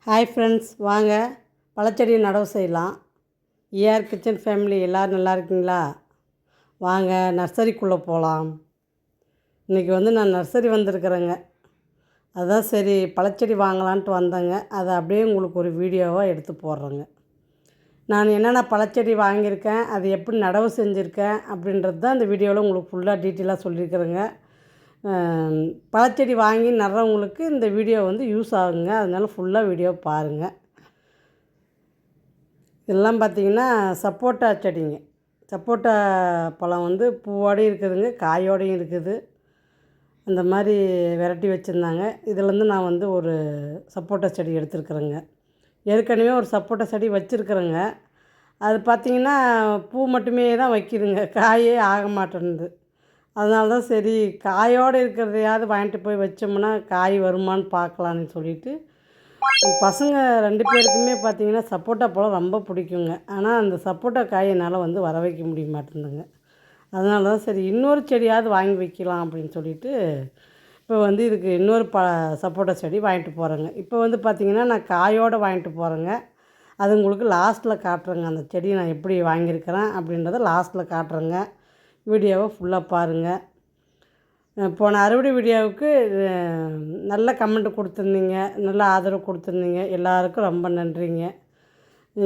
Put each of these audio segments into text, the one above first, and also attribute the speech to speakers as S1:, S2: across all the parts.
S1: Hi friends, வாங்க பழச்செடி நடவு செய்யலாம். ஏஆர் கிச்சன் ஃபேமிலி எல்லோரும் நல்லா இருக்கீங்களா? வாங்க நர்சரிக்குள்ளே போகலாம். இன்றைக்கி நான் நர்சரி வந்திருக்கிறேங்க. அதுதான் சரி பழச்செடி வாங்கலான்ட்டு வந்தேங்க. அதை அப்படியே உங்களுக்கு ஒரு வீடியோவாக எடுத்து போடுறேங்க. நான் என்னென்ன பழச்செடி வாங்கியிருக்கேன், அது எப்படி நடவு செஞ்சுருக்கேன் அப்படின்றது தான் இந்த வீடியோவில் உங்களுக்கு ஃபுல்லாக டீட்டெயிலாக சொல்லியிருக்கிறேங்க. பழச்செடி வாங்கி நடுறவங்களுக்கு இந்த வீடியோ யூஸ் ஆகுங்க. அதனால் ஃபுல்லாக வீடியோ பாருங்கள். இதெல்லாம் பார்த்திங்கன்னா சப்போட்டா செடிங்க. சப்போட்டா பழம் பூவோடையும் இருக்குதுங்க, காயோடையும் இருக்குது. அந்த மாதிரி வெரைட்டி வச்சுருந்தாங்க. இதிலேருந்து நான் ஒரு சப்போட்டா செடி எடுத்துருக்குறேங்க. ஏற்கனவே ஒரு சப்போட்டா செடி வச்சுருக்குறேங்க. அது பார்த்திங்கன்னா பூ மட்டுமே தான் வைக்கிதுங்க, காயே ஆக மாட்டேன்து. அதனால தான் சரி காயோடு இருக்கிறதையாவது வாங்கிட்டு போய் வச்சோம்னா காய் வருமானு பார்க்கலான்னு சொல்லிவிட்டு, பசங்க 2 பேருக்குமே பார்த்திங்கன்னா சப்போட்டா பழம் ரொம்ப பிடிக்குங்க. ஆனால் அந்த சப்போட்டா காய் என்னால் வர வைக்க முடிய மாட்டேங்குதுங்க. அதனால தான் சரி இன்னொரு செடியாவது வாங்கி வைக்கலாம் அப்படின்னு சொல்லிவிட்டு இப்போ இதுக்கு இன்னொரு சப்போட்டா செடி வாங்கிட்டு போகிறேங்க. இப்போ பார்த்திங்கன்னா நான் காயோடு வாங்கிட்டு போகிறேங்க. அது உங்களுக்கு லாஸ்ட்டில் காட்டுறேங்க. அந்த செடி நான் எப்படி வாங்கியிருக்கிறேன் அப்படின்றத லாஸ்ட்டில் காட்டுறேங்க. வீடியோவை ஃபுல்லாக பாருங்கள். போன அறுவடை வீடியோவுக்கு நல்ல கமெண்ட் கொடுத்துருந்தீங்க, நல்ல ஆதரவு கொடுத்துருந்தீங்க. எல்லாருக்கும் ரொம்ப நன்றிங்க.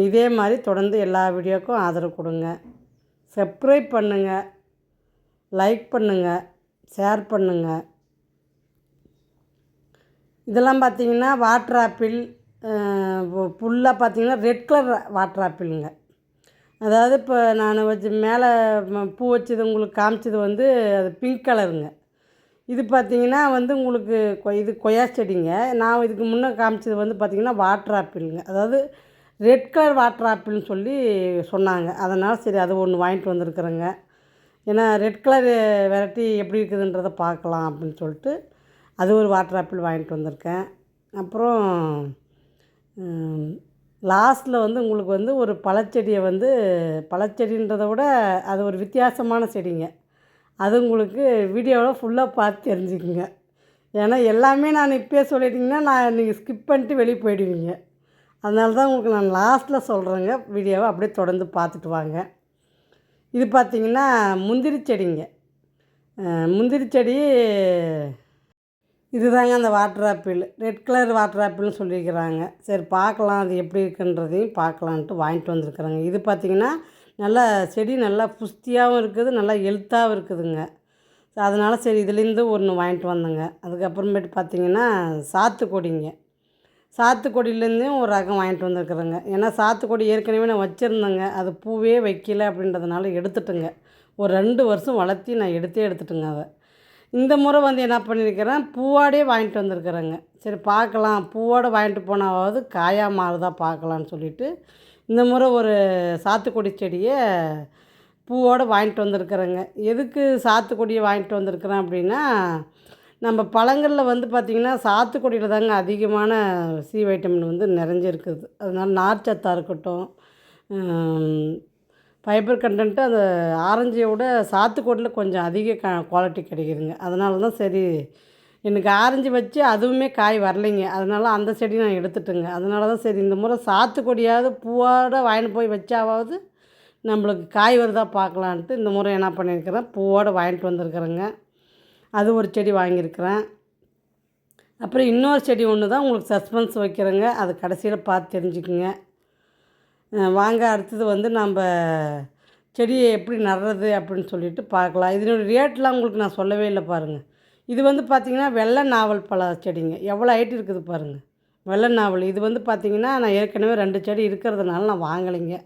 S1: இதே மாதிரி தொடர்ந்து எல்லா வீடியோவுக்கும் ஆதரவு கொடுங்க. சப்ஸ்கிரைப் பண்ணுங்கள், லைக் பண்ணுங்கள், ஷேர் பண்ணுங்கள். இதெல்லாம் பார்த்திங்கன்னா வாட்டர் ஆப்பிள், ஃபுல்லாக பார்த்திங்கன்னா ரெட் கலர் வாட்டர் ஆப்பிளுங்க. அதாவது இப்போ நான் மேலே பூ வச்சது உங்களுக்கு காமிச்சது அது பிங்க் கலருங்க. இது பார்த்திங்கன்னா உங்களுக்கு இது கொய்யா செடிங்க. நான் இதுக்கு முன்னே காமிச்சது பார்த்திங்கன்னா வாட்டர் ஆப்பிளுங்க. அதாவது ரெட் கலர் வாட்டர் ஆப்பிள்னு சொல்லி சொன்னாங்க. அதனால் சரி அது ஒன்று வாங்கிட்டு வந்திருக்குறேங்க. ஏன்னா ரெட் கலர் வெரைட்டி எப்படி இருக்குதுன்றதை பார்க்கலாம் அப்படின்னு சொல்லிட்டு அது ஒரு வாட்டர் ஆப்பிள் வாங்கிட்டு வந்திருக்கேன். அப்புறம் லாஸ்ட்டில் உங்களுக்கு ஒரு பழச்செடியை பழச்செடின்றதை விட அது ஒரு வித்தியாசமான செடிங்க. அது உங்களுக்கு வீடியோவில் ஃபுல்லாக பார்த்து தெரிஞ்சுக்குங்க. ஏன்னா எல்லாமே நான் இப்போயே சொல்லிட்டிங்கன்னா நீங்கள் ஸ்கிப் பண்ணிட்டு வெளியே போயிடுவீங்க. அதனால தான் உங்களுக்கு நான் லாஸ்ட்டில் சொல்கிறேங்க. வீடியோவை அப்படியே தொடர்ந்து பார்த்துட்டு வாங்க. இது பார்த்திங்கன்னா முந்திரி செடிங்க. முந்திரி செடி இதுதாங்க அந்த water apple, red colour water ஆப்பிள்னு சொல்லியிருக்கிறாங்க. சரி பார்க்கலாம் அது எப்படி இருக்குன்றதையும் பார்க்கலான்ட்டு வாங்கிட்டு வந்திருக்குறேங்க. இது பார்த்திங்கன்னா நல்லா செடி நல்லா புஷ்டியாகவும் இருக்குது, நல்லா ஹெல்த்தாகவும் இருக்குதுங்க. அதனால் சரி இதுலேருந்து ஒன்று வாங்கிட்டு வந்தேங்க. அதுக்கப்புறமேட்டு பார்த்திங்கன்னா சாத்துக்கொடிங்க. சாத்துக்கொடியிலேருந்தும் ஒரு ரகம் வாங்கிட்டு வந்திருக்குறேங்க. ஏன்னா சாத்துக்கொடி ஏற்கனவே நான் வச்சுருந்தேங்க, அது பூவே வைக்கல அப்படின்றதுனால எடுத்துட்டேங்க. ஒரு 2 வருஷம் வளர்த்தி நான் எடுத்துட்டேங்க. அதை இந்த முறை என்ன பண்ணியிருக்கிறேன், பூவோடையே வாங்கிட்டு வந்திருக்கிறேங்க. சரி பார்க்கலாம், பூவோடு வாங்கிட்டு போனாவது காயாக மாறுதா பார்க்கலான்னு சொல்லிவிட்டு இந்த முறை ஒரு சாத்துக்குடி செடியை பூவோடு வாங்கிட்டு வந்திருக்கிறேங்க. எதுக்கு சாத்துக்குடியை வாங்கிட்டு வந்திருக்கிறேன் அப்படின்னா, நம்ம பழங்களில் பார்த்திங்கன்னா சாத்துக்குடியில் தாங்க அதிகமான சி வைட்டமின் நிறைஞ்சிருக்குது. அதனால நார்ச்சத்தாக இருக்கட்டும், ஃபைபர் கண்டென்ட்டு அந்த ஆரஞ்சை விட சாத்துக்குடியில் கொஞ்சம் அதிக குவாலிட்டி கிடைக்குதுங்க. அதனால தான் சரி எனக்கு ஆரஞ்சு வச்சு அதுவுமே காய் வரலைங்க. அதனால அந்த செடி நான் எடுத்துட்டேங்க. அதனால தான் சரி இந்த முறை சாத்துக்குடியாவது பூவோடு வாங்கிட்டு போய் வச்சாவது நம்மளுக்கு காய் வருதா பார்க்கலான்ட்டு இந்த முறை என்ன பண்ணியிருக்கிறேன், பூவோடு வாங்கிட்டு வந்திருக்கிறேங்க. அது ஒரு செடி வாங்கியிருக்கிறேன். அப்புறம் இன்னொரு செடி ஒன்று தான் உங்களுக்கு சஸ்பென்ஸ் வைக்கிறேங்க. அது கடைசியில் பார்த்து தெரிஞ்சுக்குங்க. வாங்க அடுத்தது நம்ம செடியை எப்படி நடுறது அப்படின்னு சொல்லிட்டு பார்க்கலாம். இதனுடைய ரேட்லாம் உங்களுக்கு நான் சொல்லவே இல்லை பாருங்கள். இது பார்த்திங்கன்னா வெள்ளை நாவல் பழ செடிங்க. எவ்வளோ ஹைட் இருக்குது பாருங்கள், வெள்ளை நாவல். இது பார்த்திங்கன்னா நான் ஏற்கனவே 2 செடி இருக்கிறதுனால நான் வாங்கலைங்க.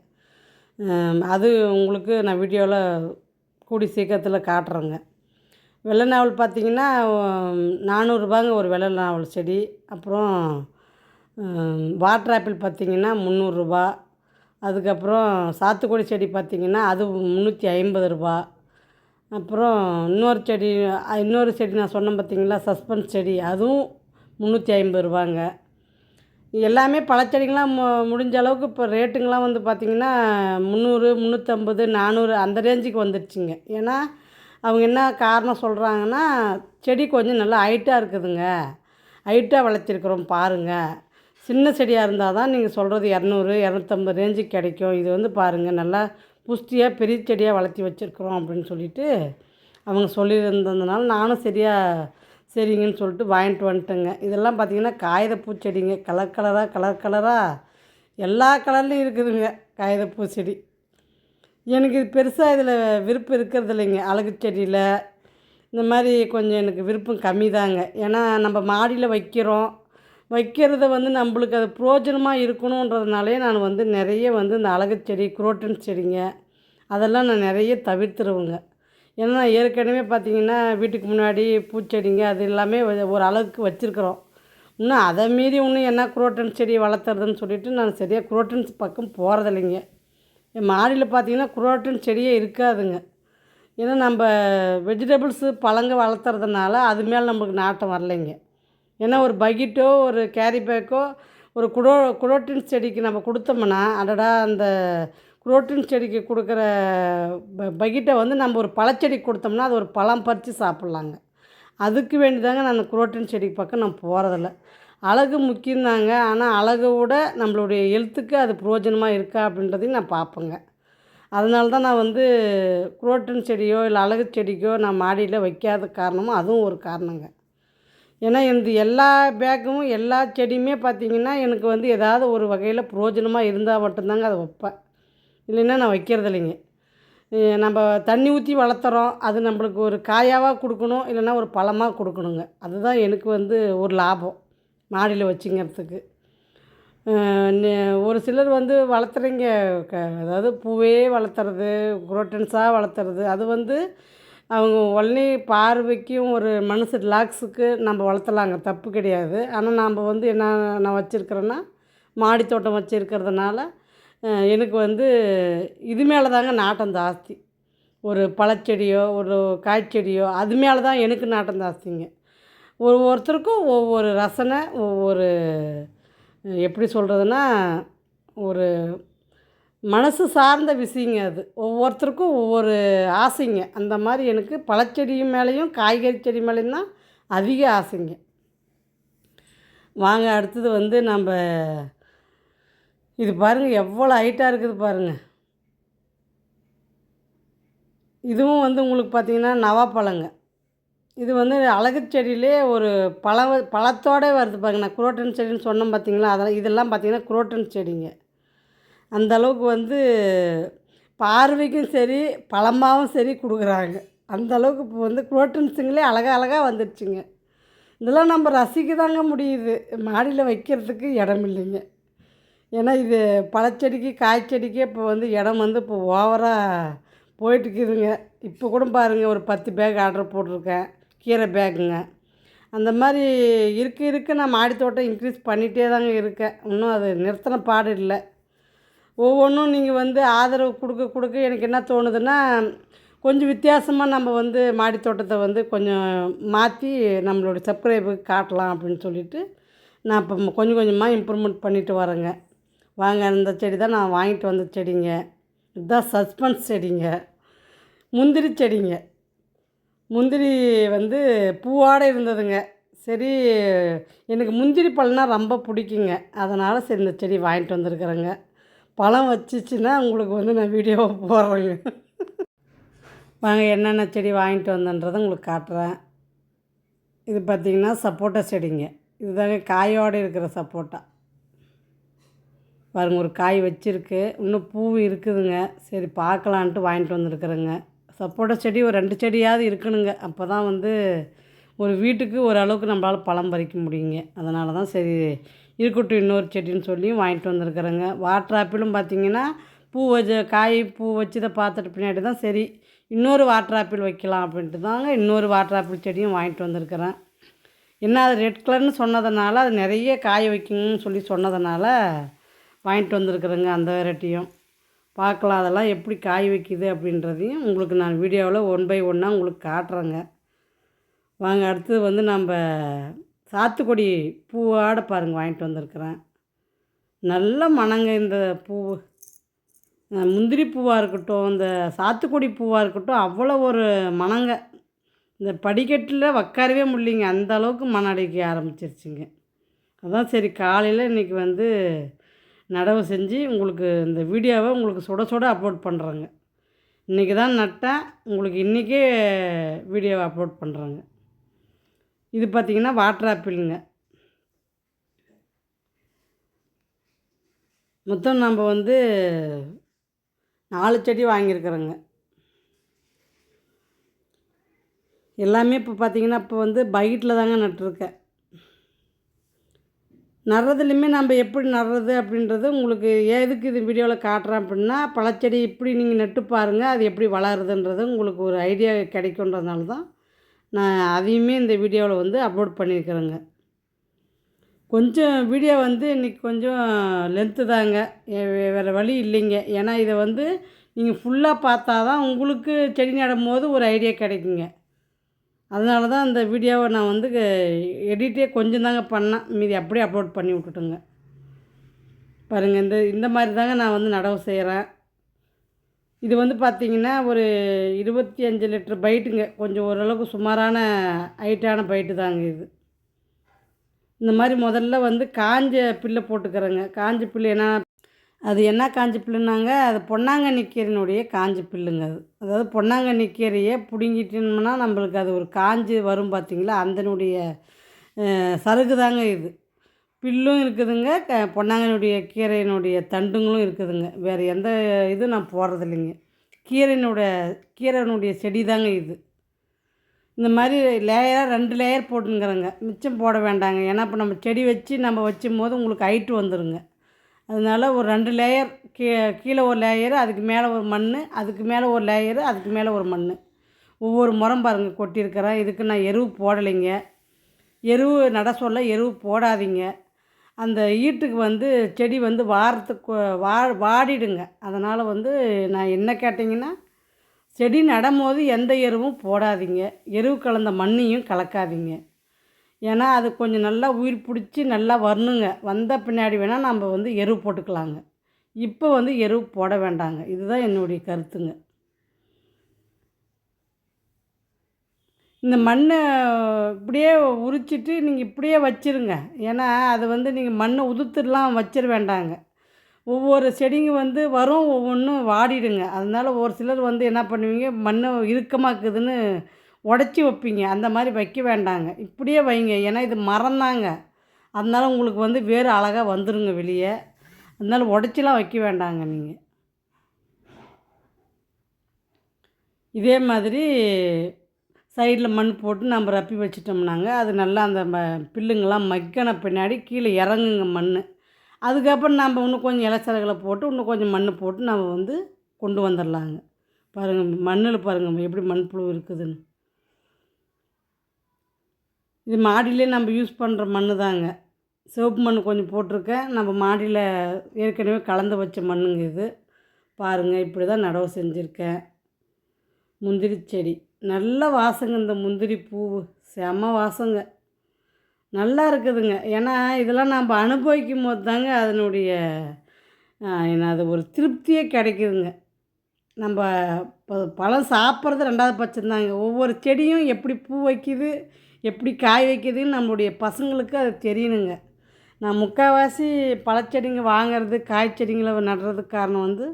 S1: அது உங்களுக்கு நான் வீடியோவில் கூடி சீக்கிரத்தில் காட்டுறேங்க. வெள்ளை நாவல் பார்த்திங்கன்னா 400 ரூபாங்க ஒரு வெள்ளை நாவல் செடி. அப்புறம் வாட்டர் ஆப்பிள் பார்த்திங்கன்னா 300 ரூபா. அதுக்கப்புறம் சாத்துக்குடி செடி பார்த்திங்கன்னா அது 350 ரூபா. அப்புறம் இன்னொரு செடி நான் சொன்னேன் பார்த்திங்களா சஸ்பென்ஸ் செடி, அதுவும் 350 ரூபாங்க. எல்லாமே பழச்செடிங்களாம் முடிஞ்ச அளவுக்கு இப்போ ரேட்டுங்களாம் பார்த்திங்கன்னா 300, 350, 400 அந்த ரேஞ்சுக்கு வந்துடுச்சுங்க. ஏன்னா அவங்க என்ன காரணம் சொல்கிறாங்கன்னா, செடி கொஞ்சம் நல்லா ஹைட்டாக இருக்குதுங்க, ஹைட்டாக வளர்த்திருக்குறோம் பாருங்கள், சின்ன செடியாக இருந்தால் தான் நீங்கள் சொல்கிறது 200 250 ரேஞ்சுக்கு கிடைக்கும். இது வந்து பாருங்கள் நல்லா புஷ்டியாக பெரிய செடியாக வளர்த்தி வச்சுருக்குறோம் அப்படின்னு சொல்லிட்டு அவங்க சொல்லியிருந்ததுனால நானும் சரிங்கன்னு சொல்லிட்டு வாங்கிட்டு வந்துட்டேங்க. இதெல்லாம் பார்த்திங்கன்னா காகிதப்பூ செடிங்க. கலர் கலராக எல்லா கலர்லேயும் இருக்குதுங்க காகிதப்பூ செடி. எனக்கு இது பெருசாக இதில் விருப்பம் இருக்கிறது இல்லைங்க. அழகு செடியில் இந்த மாதிரி கொஞ்சம் எனக்கு விருப்பம் கம்மி தாங்க. ஏன்னா நம்ம மாடியில் வைக்கிறத வந்து நம்மளுக்கு அது பிரயோஜனமாக இருக்கணுன்றதுனாலே நான் வந்து நிறைய வந்து இந்த அழகு செடி, குரோட்டன்ஸ் செடிங்க அதெல்லாம் நான் நிறைய தவிர்த்துருவேங்க. ஏன்னா ஏற்கனவே பார்த்திங்கன்னா வீட்டுக்கு முன்னாடி பூச்செடிங்க அது எல்லாமே ஒரு அளவுக்கு வச்சுருக்குறோம். இன்னும் அதை மீறி இன்னும் என்ன குரோட்டன்ஸ் செடி வளர்த்துறதுன்னு சொல்லிவிட்டு நான் சரியாக குரோட்டன்ஸ் பக்கம் போகிறதில்லைங்க. என் மாடியில் பார்த்திங்கன்னா குரோட்டன்ஸ் செடியே இருக்காதுங்க. ஏன்னா நம்ம வெஜிடபிள்ஸு பழங்க வளர்த்துறதுனால அது மேலே நம்மளுக்கு நாட்டம் வரலைங்க. ஏன்னா ஒரு பக்கெட்டோ ஒரு கேரி பேக்கோ ஒரு குரோட்டன்ஸ் செடிக்கு நம்ம கொடுத்தோம்னா அடடா அந்த குரோட்டன்ஸ் செடிக்கு கொடுக்குற பக்கெட்டை வந்து நம்ம ஒரு பழச்செடிக்கு கொடுத்தோம்னா அது ஒரு பழம் பறித்து சாப்பிட்லாங்க. அதுக்கு வேண்டிதாங்க நான் குரோட்டன்ஸ் செடிக்கு பக்கம் நான் போகிறதில்ல. அழகு முக்கியம்தாங்க. ஆனால் அழகை விட நம்மளுடைய ஹெல்த்துக்கு அது பிரயோஜனமாக இருக்கா அப்படின்றதையும் நான் பார்ப்பேங்க. அதனால தான் நான் வந்து குரோட்டன்ஸ் செடியோ இல்லை அழகு செடிக்கோ நான் மாடியில் வைக்காத காரணமும் அதுவும் ஒரு காரணங்க. ஏன்னா எனது எல்லா பேக்கும் எல்லா செடியுமே பார்த்திங்கன்னா எனக்கு வந்து ஏதாவது ஒரு வகையில் பிரயோஜனமாக இருந்தால் மட்டும்தாங்க அதை வைப்பேன். இல்லைன்னா நான் வைக்கிறது இல்லைங்க. நம்ம தண்ணி ஊற்றி வளர்த்துறோம், அது நம்மளுக்கு ஒரு காயாவாக கொடுக்கணும், இல்லைன்னா ஒரு பழமாக கொடுக்கணுங்க. அதுதான் எனக்கு வந்து ஒரு லாபம் மாடியில் வச்சுங்கிறதுக்கு. ஒரு சிலர் வந்து வளர்த்துறீங்க அதாவது பூவே வளர்த்துறது, குரோட்டன்ஸாக வளர்த்துறது, அது வந்து அவங்க உடனே பார்வைக்கும் ஒரு மனசு ரிலாக்ஸுக்கு நம்ம வளர்த்தலாங்க, தப்பு கிடையாது. ஆனால் நாம் வந்து என்ன நான் வச்சுருக்கிறேன்னா மாடி தோட்டம் வச்சுருக்கிறதுனால எனக்கு வந்து இது மேலே தாங்க நாட்டம் ஜாஸ்தி. ஒரு பழச்செடியோ ஒரு காய்ச்செடியோ அது மேலே தான் எனக்கு நாட்டம் ஜாஸ்திங்க. ஒவ்வொருத்தருக்கும் ஒவ்வொரு ரசனை, ஒவ்வொரு எப்படி சொல்கிறதுன்னா ஒரு மனசு சார்ந்த விஷயங்க அது. ஒவ்வொருத்தருக்கும் ஒவ்வொரு ஆசைங்க. அந்த மாதிரி எனக்கு பழச்செடி மேலேயும் காய்கறி செடி மேலேயும் தான் அதிக ஆசைங்க. வாங்க அடுத்தது வந்து நம்ம இது பாருங்கள் எவ்வளோ ஹைட்டாக இருக்குது பாருங்கள். இதுவும் வந்து உங்களுக்கு பார்த்திங்கன்னா நவாப்பழங்க. இது வந்து அழகு செடியிலே ஒரு பழத்தோடு வருது பாருங்க. நான் குரோட்டன் செடின்னு சொன்னேன் பார்த்திங்களா, இதெல்லாம் பார்த்திங்கன்னா குரோட்டன் செடிங்க. அந்த அளவுக்கு வந்து பார்வைக்கும் சரி பழமாகவும் சரி கொடுக்குறாங்க. அந்த அளவுக்கு இப்போ வந்து குரோட்டன்ஸுங்களே அழகாக வந்துடுச்சுங்க. இதெல்லாம் நம்ம ரசிக்க தாங்க முடியுது, மாடியில் வைக்கிறதுக்கு இடம் இல்லைங்க. ஏன்னா இது பழச்செடிக்கு காய்ச்செடிக்கு இப்போ வந்து இடம் வந்து இப்போ ஓவராக போயிட்டுருக்குதுங்க. இப்போ கூட பாருங்கள் ஒரு 10 பேக் ஆர்டர் போட்டிருக்கேன், கீரை பேக்குங்க. அந்த மாதிரி இருக்க நான் மாடி தோட்டம் இன்க்ரீஸ் பண்ணிகிட்டே தாங்க இருக்கேன். இன்னும் அது நிறுத்தின பாடு இல்லை. ஒவ்வொன்றும் நீங்கள் வந்து ஆதரவு கொடுக்க எனக்கு என்ன தோணுதுன்னா, கொஞ்சம் வித்தியாசமாக நம்ம வந்து மாடி தோட்டத்தை வந்து கொஞ்சம் மாற்றி நம்மளோட சப்ஸ்கிரைபுக்கு காட்டலாம் அப்படின்னு சொல்லிவிட்டு நான் இப்போ கொஞ்சம் கொஞ்சமாக இம்ப்ரூவ்மெண்ட் பண்ணிட்டு வரேங்க. வாங்க, இந்த செடி தான் நான் வாங்கிட்டு வந்த செடிங்க. இதுதான் சஸ்பென்ஸ் செடிங்க, முந்திரி செடிங்க. முந்திரி வந்து பூவோடு இருந்ததுங்க. சரி, எனக்கு முந்திரி பழம்னா ரொம்ப பிடிக்குங்க. அதனால் சரி இந்த செடி வாங்கிட்டு வந்திருக்கிறேங்க. பழம் வச்சிச்சுன்னா உங்களுக்கு வந்து நான் வீடியோவை போடுறேங்க. வாங்க என்னென்ன செடி வாங்கிட்டு வந்தேன்றதை உங்களுக்கு காட்டுறேன். இது பார்த்திங்கன்னா சப்போட்டா செடிங்க. இதுதாங்க காயோடு இருக்கிற சப்போட்டா. பாருங்கள் ஒரு காய் வச்சுருக்கு, இன்னும் பூ இருக்குதுங்க. சரி பார்க்கலான்ட்டு வாங்கிட்டு வந்துருக்குறேங்க. சப்போட்டா செடி ஒரு 2 செடியாவது இருக்கணுங்க. அப்போ தான் வந்து ஒரு வீட்டுக்கு ஓரளவுக்கு நம்மளால் பழம் பறிக்க முடியுங்க. அதனால தான் சரி இருக்கட்டும் இன்னொரு செடின்னு சொல்லி வாங்கிட்டு வந்துருக்குறேங்க. வாட்டர் ஆப்பிளும் பார்த்திங்கன்னா பூ வச்சதை பார்த்துட்டு பின்னாடி தான் சரி இன்னொரு வாட்டர் ஆப்பிள் வைக்கலாம் அப்படின்ட்டு தாங்க இன்னொரு வாட்டர் ஆப்பிள் செடியும் வாங்கிட்டு வந்திருக்கிறேன். என்ன அது ரெட் கலர்னு சொன்னதுனால அது நிறைய காய வைக்கணும்னு சொல்லி சொன்னதுனால வாங்கிட்டு வந்திருக்குறேங்க. அந்த வெரைட்டியும் பார்க்கலாம், அதெல்லாம் எப்படி காய் வைக்குது அப்படின்றதையும் உங்களுக்கு நான் வீடியோவில் 1 by 1 உங்களுக்கு காட்டுறேங்க. வாங்க அடுத்தது வந்து நம்ம சாத்துக்குடி பூவோட பாருங்கள் வாங்கிட்டு வந்திருக்கிறேன். நல்ல மணங்க இந்த பூ. முந்திரி பூவாக இருக்கட்டும், இந்த சாத்துக்குடி பூவாக இருக்கட்டும், அவ்வளோ ஒரு மணங்க. இந்த படிக்கட்டில் உட்காரவே முடியலைங்க, அந்த அளவுக்கு மணம் அடிக்க ஆரம்பிச்சிருச்சுங்க. அதான் சரி காலையில் இன்றைக்கி வந்து நடவு செஞ்சு உங்களுக்கு இந்த வீடியோவை உங்களுக்கு சுட சுட அப்லோட் பண்ணுறேங்க. இன்றைக்கி தான் நட்டேன், உங்களுக்கு இன்றைக்கே வீடியோவை அப்லோட் பண்ணுறேங்க. இது பார்த்திங்கன்னா வாட்டர் ஆப்பிளுங்க. மொத்தம் நம்ம வந்து 4 செடி வாங்கியிருக்கிறோங்க. எல்லாமே இப்போ பார்த்திங்கன்னா இப்போ வந்து பைட்டில் தாங்க நட்டிருக்கேன். நடுறதுலையுமே நம்ம எப்படி நடுறது அப்படின்றது உங்களுக்கு எதுக்கு இது வீடியோவில் காட்டுறேன் அப்படின்னா, பழச்செடி இப்படி நீங்கள் நட்டு பாருங்கள், அது எப்படி வளருதுன்றது உங்களுக்கு ஒரு ஐடியா கிடைக்குன்றதுனால தான் நான் அதையுமே இந்த வீடியோவில் வந்து அப்லோட் பண்ணியிருக்கிறேங்க. கொஞ்சம் வீடியோ வந்து இன்றைக்கி கொஞ்சம் லென்த்து தாங்க, வேறு வழி இல்லைங்க. ஏன்னா இதை வந்து நீங்கள் ஃபுல்லாக பார்த்தா தான் உங்களுக்கு செடி நடும்போது ஒரு ஐடியா கிடைக்குங்க. அதனால தான் அந்த வீடியோவை நான் வந்து எடிட்டே கொஞ்சம் தாங்க பண்ணேன், மீதி அப்படியே அப்லோட் பண்ணி விட்டுட்டுங்க. பாருங்கள், இந்த மாதிரி தாங்க நான் வந்து நடவு செய்கிறேன். இது வந்து பார்த்திங்கன்னா ஒரு 25 லிட்டர் பைட்டுங்க. கொஞ்சம் ஓரளவுக்கு சுமாரான ஹைட்டான பைட்டு தாங்க இது. இந்த மாதிரி முதல்ல வந்து காஞ்ச புல்லை போட்டுக்கிறேங்க. காஞ்ச புல் அது என்ன காஞ்ச புல்லுனாங்க, அது பொன்னாங்கண்ணி கீரையினுடைய காஞ்ச புல்லுங்க அது. அதாவது பொன்னாங்கண்ணி கீரையை பிடுங்கிட்டோம்னா நம்மளுக்கு அது ஒரு காஞ்சு வரும் பார்த்திங்களா, அதனுடைய சருகு தாங்க இது. புல்லும் இருக்குதுங்க, பொன்னாங்கண்ணியுடைய கீரையினுடைய தண்டுங்களும் இருக்குதுங்க. வேறு எந்த இதுவும் நான் போடுறதில்லைங்க. கீரையினுடைய செடி தாங்க இது. இந்த மாதிரி லேயராக 2 லேயர் போட்டுங்கிறேங்க, மிச்சம் போட வேண்டாங்க. ஏன்னா இப்போ நம்ம செடி வச்சு நம்ம வைக்கும்போது உங்களுக்கு ஹைட்டு வந்துடுங்க. அதனால் ஒரு 2 லேயர் கீழே ஒரு லேயரு, அதுக்கு மேலே ஒரு மண், அதுக்கு மேலே ஒரு லேயரு, அதுக்கு மேலே ஒரு மண். ஒவ்வொரு முறம் பாருங்கள் கொட்டியிருக்கிறேன். இதுக்கு நான் எருவு போடலைங்க. எருவு நட சொல்ல எருவு போடாதீங்க. அந்த ஈட்டுக்கு வந்து செடி வந்து வாரத்துக்கு வாடிடுங்க. அதனால் வந்து நான் என்ன கேட்டிங்கன்னா, செடி நடும்போது எந்த எருவும் போடாதீங்க, எருவு கலந்த மண்ணையும் கலக்காதீங்க. ஏன்னா அது கொஞ்சம் நல்லா உயிர் பிடிச்சி நல்லா வரணுங்க. வந்த பின்னாடி வேணால் நம்ம வந்து எருவு போட்டுக்கலாங்க. இப்போ வந்து எருவு போட வேண்டாங்க. இதுதான் என்னுடைய கருத்துங்க. இந்த மண்ணை இப்படியே உரிச்சிட்டு நீங்கள் இப்படியே வச்சுருங்க. ஏன்னா அது வந்து நீங்கள் மண்ணை உதுத்துடலாம் வச்சிட வேண்டாங்க. ஒவ்வொரு செடிங்க வந்து வரும், ஒவ்வொன்றும் வாடிடுங்க. அதனால ஒரு சிலர் வந்து என்ன பண்ணுவீங்க, மண் இறுக்கமாக இருக்குதுன்னு உடச்சி வைப்பீங்க. அந்த மாதிரி வைக்க வேண்டாங்க, இப்படியே வைங்க. ஏன்னா இது மரம்தாங்க. அதனால் உங்களுக்கு வந்து வேறு அழகாக வந்துடுங்க வெளியே. அதனால் உடச்சிலாம் வைக்க வேண்டாங்க நீங்கள். இதே மாதிரி சைடில் மண் போட்டு நம்ம ரப்பி வச்சிட்டோம்னாங்க, அது நல்லா அந்த பில்லுங்கெல்லாம் மக்கின பின்னாடி கீழே இறங்குங்க மண். அதுக்கப்புறம் நம்ம இன்னும் கொஞ்சம் இலச்சரகளை போட்டு இன்னும் கொஞ்சம் மண் போட்டு நம்ம வந்து கொண்டு வந்துடலாங்க. பாருங்கள், மண்ணில் பாருங்கள் எப்படி மண்புழு இருக்குதுன்னு. இது மாடியிலே நம்ம யூஸ் பண்ணுற மண் தாங்க. சிவப்பு மண் கொஞ்சம் போட்டிருக்கேன். நம்ம மாடியில் ஏற்கனவே கலந்து வச்ச மண்ணுங்க இது. பாருங்கள், இப்படி தான் நடவு செஞ்சுருக்கேன். முந்திரி செடி நல்ல வாசங்க, இந்த முந்திரி பூ செம வாசங்க, நல்லா இருக்குதுங்க. ஏன்னா இதெல்லாம் நம்ம அனுபவிக்கும் போது தாங்க அதனுடைய அது ஒரு திருப்தியே கிடைக்குதுங்க. நம்ம பழம் சாப்பிட்றது 2வது பட்சம்தாங்க. ஒவ்வொரு செடியும் எப்படி பூ வைக்கிது, எப்படி காய் வைக்கிதுன்னு நம்மளுடைய பசங்களுக்கு அது தெரியணுங்க. நான் முக்கால்வாசி பழச்செடிங்க வாங்கிறது, காய்ச்செடிங்களை நடுறதுக்கு காரணம் வந்து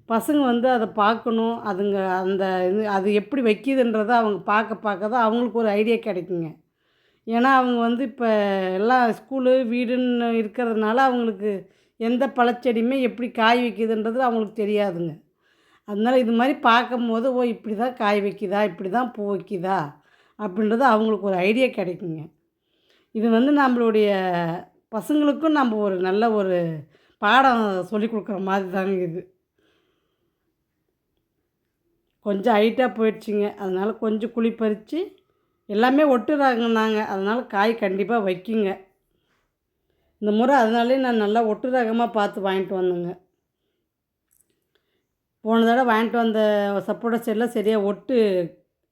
S1: பசங்க வந்து அதை பார்க்கணும். அதுங்க அந்த இது அது எப்படி வைக்கிதுன்றதை அவங்க பார்க்க தான் அவங்களுக்கு ஒரு ஐடியா கிடைக்குங்க. ஏன்னா அவங்க வந்து இப்போ எல்லாம் ஸ்கூலு வீடுன்னு இருக்கிறதுனால அவங்களுக்கு எந்த பழச்செடியுமே எப்படி காய் வைக்கிதுன்றது அவங்களுக்கு தெரியாதுங்க. அதனால் இது மாதிரி பார்க்கும்போது, ஓ இப்படி தான் காய் வைக்கிதா, இப்படி தான் பூ வைக்கிதா அப்படின்றது அவங்களுக்கு ஒரு ஐடியா கிடைக்குங்க. இது வந்து நம்மளுடைய பசங்களுக்கும் நம்ம ஒரு நல்ல ஒரு பாடம் சொல்லிக் கொடுக்குற மாதிரி தாங்க இது. கொஞ்சம் ஹைட்டாக போயிடுச்சுங்க, அதனால் கொஞ்சம் குழி பறித்து எல்லாமே ஒட்டு ரகம்தாங்க. அதனால் காய் கண்டிப்பாக வைக்குங்க இந்த முறை. அதனாலே நான் நல்லா ஒட்டு ரகமாக பார்த்து வாங்கிட்டு வந்தேங்க. போன தடவை வாங்கிட்டு வந்த சப்போட்டா செடிலாம் சரியாக ஒட்டு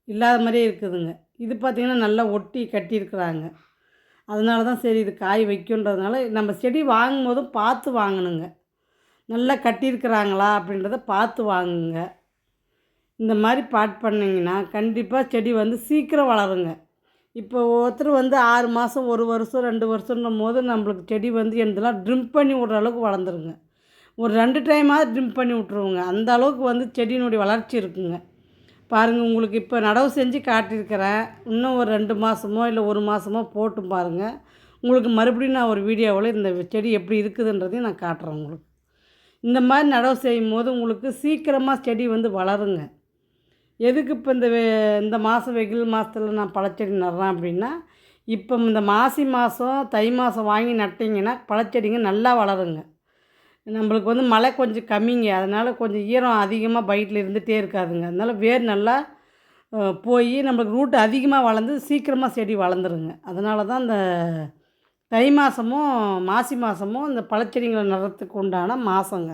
S1: இல்லாத மாதிரியே இருக்குதுங்க. இது பார்த்திங்கன்னா நல்லா ஒட்டி கட்டியிருக்கிறாங்க. அதனால தான் சரி இது காய் வைக்குன்றதுனால நம்ம செடி வாங்கும்போதும் பார்த்து வாங்கணுங்க. நல்லா கட்டியிருக்கிறாங்களா அப்படின்றத பார்த்து வாங்குங்க. இந்த மாதிரி பண்ணிங்கன்னா கண்டிப்பாக செடி வந்து சீக்கிரம் வளருங்க. இப்போ ஒருத்தர் வந்து 6 மாதம் 1 வருஷம் 2 வருஷன்னும் போது நம்மளுக்கு செடி வந்து எந்தெல்லாம் ட்ரிம் பண்ணி விட்ற அளவுக்கு வளர்ந்துருங்க. ஒரு 2 டைமாவது ட்ரிம் பண்ணி விட்ருவோங்க. அந்த அளவுக்கு வந்து செடியினுடைய வளர்ச்சி இருக்குங்க. பாருங்கள், உங்களுக்கு இப்போ நடவு செஞ்சு காட்டியிருக்கிறேன். இன்னும் ஒரு 2 மாதமோ இல்லை 1 மாதமோ போட்டு பாருங்கள். உங்களுக்கு மறுபடியும் நான் ஒரு வீடியோவில் இந்த செடி எப்படி இருக்குதுன்றதையும் நான் காட்டுறேன் உங்களுக்கு. இந்த மாதிரி நடவு செய்யும்போது உங்களுக்கு சீக்கிரமாக செடி வந்து வளருங்க. எதுக்கு இப்போ இந்த மாதம் வெயில் மாதத்துல நான் பழச்செடி நடுறேன் அப்படின்னா, இப்போ இந்த மாசி மாதம் தை மாதம் வாங்கி நட்டிங்கன்னா பழச்செடிங்க நல்லா வளருங்க. நம்மளுக்கு வந்து மழை கொஞ்சம் கம்மிங்க. அதனால் கொஞ்சம் ஈரம் அதிகமாக பைட்டில் இருந்துகிட்டே இருக்காதுங்க. அதனால் வேர் நல்லா போய் நம்மளுக்கு ரூட் அதிகமாக வளர்ந்து சீக்கிரமாக செடி வளர்ந்துருங்க. அதனால தான் இந்த தை மாதமும் மாசி மாதமும் இந்த பழச்செடிங்களை நடுறதுக்கு உண்டான மாதங்க.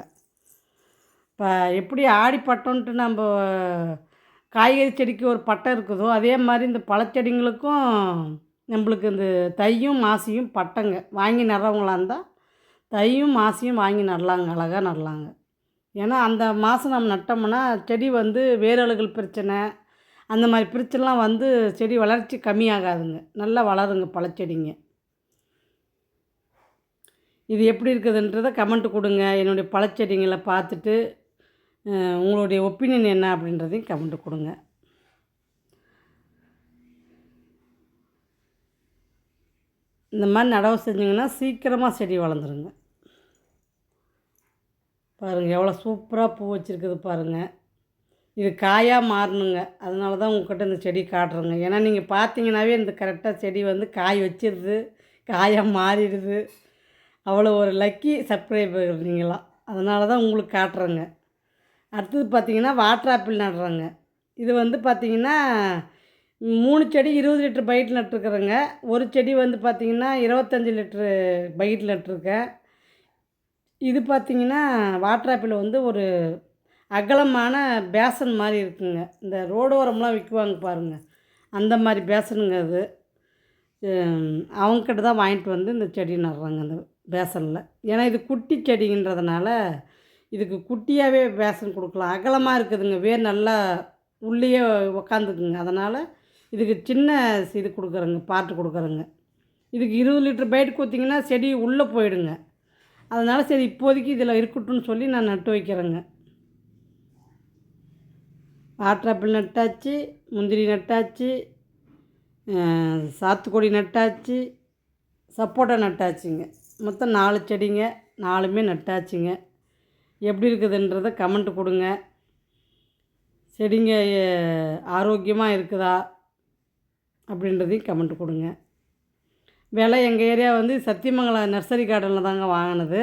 S1: இப்போ எப்படி ஆடி பட்டம்ன்ட்டு நம்ம காய்கறி செடிக்கு ஒரு பட்டம் இருக்குதோ, அதே மாதிரி இந்த பழச்செடிங்களுக்கும் நம்மளுக்கு இந்த தையும் மாசியும் பட்டங்க. வாங்கி நடுறவங்களா இருந்தால் தையும் மாசியும் வாங்கி நடலாங்க, அழகாக நடலாங்க. ஏன்னா அந்த மாதம் நம்ம நட்டோம்னா செடி வந்து வேரழுகல் பிரச்சனை அந்த மாதிரி பிரச்சனைலாம் வந்து செடி வளர்ச்சி கம்மியாகாதுங்க. நல்லா வளருங்க பழச்செடிங்க. இது எப்படி இருக்குதுன்றதை கமெண்ட் கொடுங்க. என்னுடைய பழச்செடிங்களை பார்த்துட்டு உங்களுடைய ஒப்பீனியன் என்ன அப்படின்றதையும் கமெண்ட் கொடுங்க. இந்த மாதிரி நடவு செஞ்சிங்கன்னா சீக்கிரமாக செடி வளர்ந்துருங்க. பாருங்கள் எவ்வளோ சூப்பராக பூ வச்சுருக்குது பாருங்கள். இது காயாக மாறணுங்க. அதனால தான் உங்கள்கிட்ட இந்த செடி காட்டுறேங்க. ஏன்னா நீங்கள் பார்த்தீங்கன்னாவே இந்த கரெக்டாக செடி வந்து காய் வச்சிருது, காயாக மாறிடுது. அவ்வளோ ஒரு லக்கி சப்ஸ்கிரைபர் நீங்களாம். அதனால தான் உங்களுக்கு காட்டுறேங்க. அடுத்தது பார்த்திங்கன்னா வாட்டர் ஆப்பிள் நடுறேங்க. இது வந்து பார்த்திங்கன்னா 3 செடி 20 லிட்டர் பைட்டில் நட்டுருக்குறேங்க. ஒரு செடி வந்து பார்த்திங்கன்னா 25 லிட்ரு பைட்டில் நட்டுருக்கேன். இது பார்த்திங்கன்னா வாட்டர் ஆப்பிள் வந்து ஒரு அகலமான பேசன் மாதிரி இருக்குங்க. இந்த ரோடோரம்லாம் விற்குவாங்க பாருங்கள், அந்த மாதிரி பேசனுங்க அது. அவங்கக்கிட்ட தான் வாங்கிட்டு வந்து இந்த செடி நடுறாங்க அந்த பேசனில். ஏன்னா இது குட்டி செடின்றதுனால இதுக்கு குட்டியாகவே பேசன் கொடுக்கலாம். அகலமாக இருக்குதுங்க, வேர் நல்லா உள்ளேயே உக்காந்துக்குங்க. அதனால் இதுக்கு சின்ன இது கொடுக்குறேங்க, பாட்டு கொடுக்குறேங்க. இதுக்கு 20 லிட்டர் பைட் கொடுத்திங்கன்னா செடி உள்ளே போயிடுங்க. அதனால் சரி இப்போதைக்கு இதில் இருக்கட்டும்னு சொல்லி நான் நட்டு வைக்கிறேங்க. வாட்டர் ஆப்பிள் நட்டாச்சு, முந்திரி நட்டாச்சு, சாத்துக்குடி நட்டாச்சு, சப்போட்டா நட்டாச்சுங்க. மொத்தம் 4 செடிங்க, 4மே நட்டாச்சுங்க. எப்படி இருக்குதுன்றதை கமெண்ட் கொடுங்க. செடிங்க ஆரோக்கியமாக இருக்குதா அப்படின்றதையும் கமெண்ட் கொடுங்க. விலை எங்கள் ஏரியா வந்து சத்தியமங்கலம் நர்சரி கார்டனில் தாங்க வாங்கினது.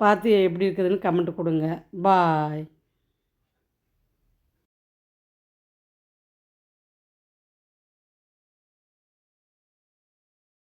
S1: பார்த்து எப்படி இருக்குதுன்னு கமெண்ட் கொடுங்க. பாய்.